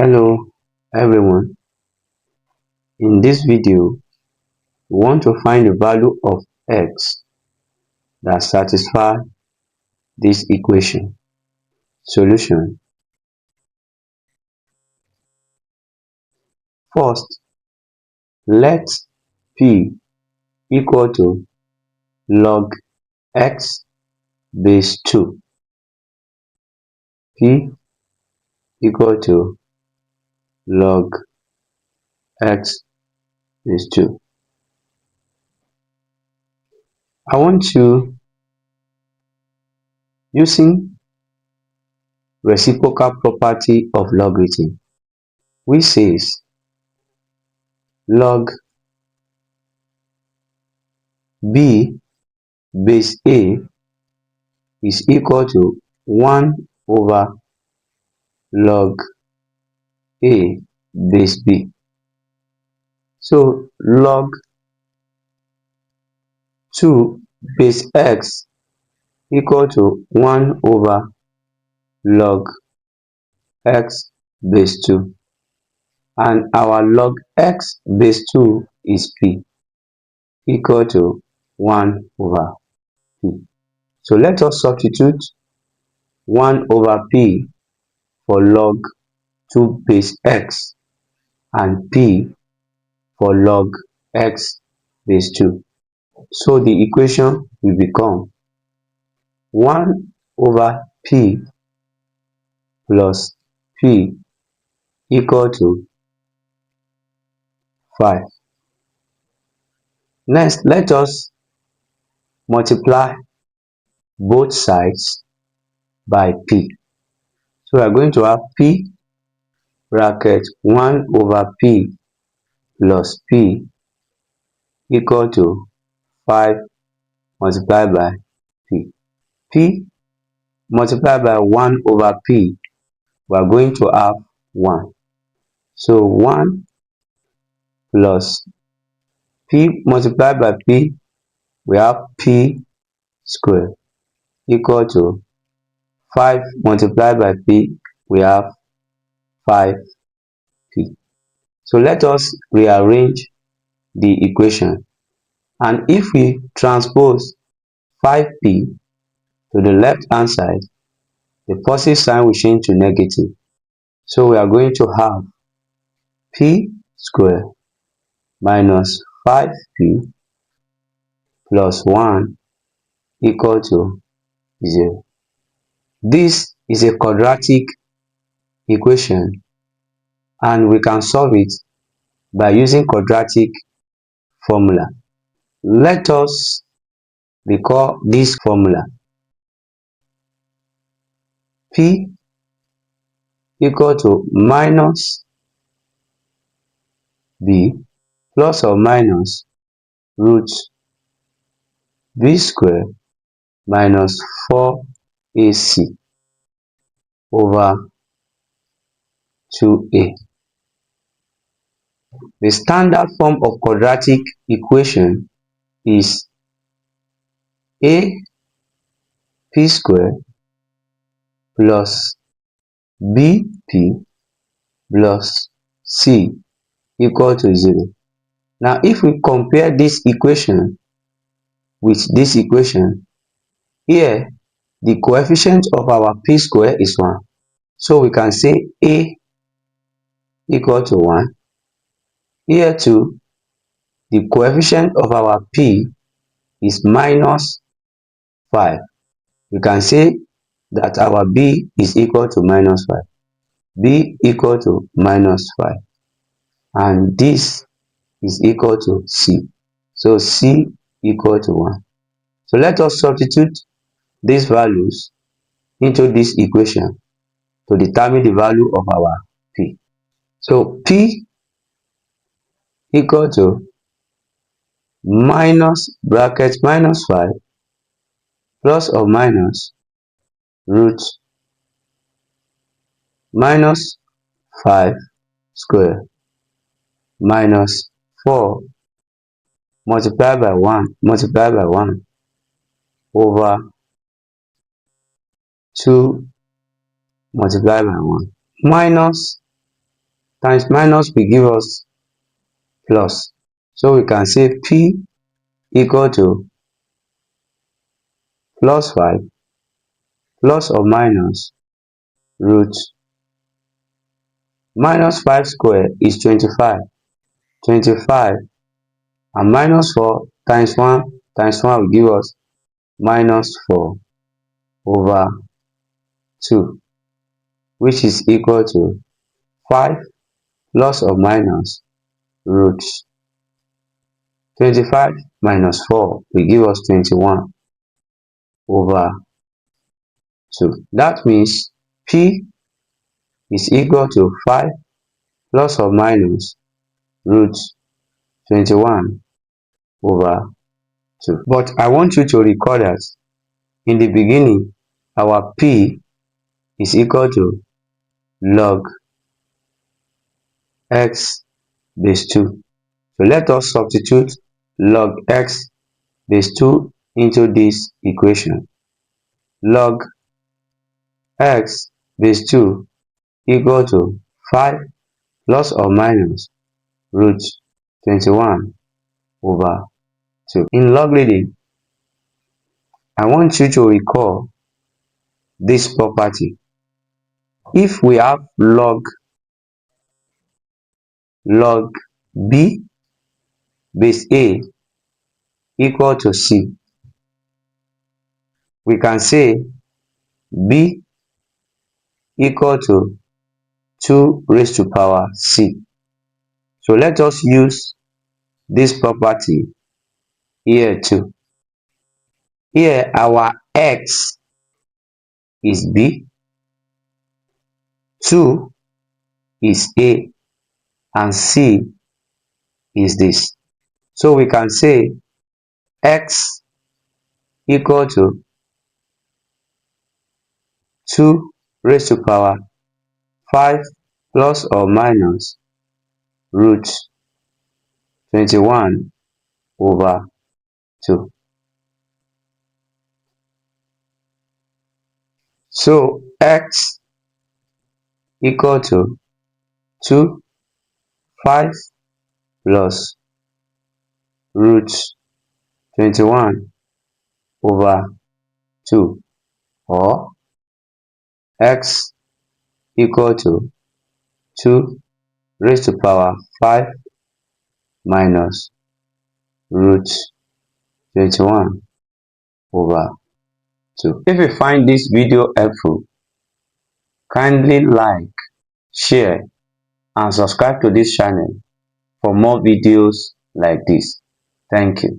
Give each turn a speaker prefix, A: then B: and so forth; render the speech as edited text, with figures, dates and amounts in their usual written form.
A: Hello everyone, in this video we want to find the value of x that satisfy this equation. Solution. First, let p equal to log x base 2. P equal to log x base 2. I want you, using reciprocal property of logarithm, which says log b base a is equal to 1 over log a base b. So log 2 base x equal to 1 over log x base 2, and our log x base 2 is p, equal to 1 over p. So let us substitute 1 over p for log 2 base x and p for log x base 2. So the equation will become 1 over p plus p equal to 5. Next, let us multiply both sides by p. So we are going to have p bracket 1 over p plus p equal to 5 multiplied by p. P multiplied by 1 over p, we are going to have 1. So 1 plus p multiplied by p, we have p squared equal to 5 multiplied by p, we have 5p. So let us rearrange the equation, and if we transpose 5p to the left hand side, the positive sign will change to negative. So we are going to have p squared minus 5p plus 1 equal to 0. This is a quadratic equation, and we can solve it by using quadratic formula. Let us recall this formula. P equal to minus b plus or minus root b squared minus 4ac over 2a. The standard form of quadratic equation is a p squared plus bp plus c equal to 0. Now if we compare this equation with this equation, here the coefficient of our p square is 1. So we can say a equal to 1. Here too, the coefficient of our p is minus 5. We can say that our b is equal to minus 5. B equal to minus 5. And this is equal to c. So c equal to 1. So let us substitute these values into this equation to determine the value of our p. So p equal to minus bracket minus 5 plus or minus root minus 5 square minus 4 multiplied by 1 over 2 multiplied by 1 minus times minus will give us plus. So we can say P equal to plus 5 plus or minus root minus 5 square is 25. 25 and minus 4 times 1 will give us minus 4 over 2, which is equal to 5 plus or minus root 25 minus 4 will give us 21 over 2. That means P is equal to 5 plus or minus root 21 over 2. But I want you to recall that in the beginning, our P is equal to log x base 2. So let us substitute log x base 2 into this equation. Log x base 2 equal to 5 plus or minus root 21 over 2. In logarithm, I want you to recall this property. If we have log b base a equal to c, we can say b equal to 2 raised to power c. So let us use this property here too. Here our x is b, 2 is a, and c is this. So we can say x equal to 2 raised to power 5 plus or minus root 21 over 2. So x equal to 2, 5 plus root 21 over 2, or x equal to 2 raised to power 5 minus root 21 over 2. If you find this video helpful, kindly like, share and subscribe to this channel for more videos like this. Thank you.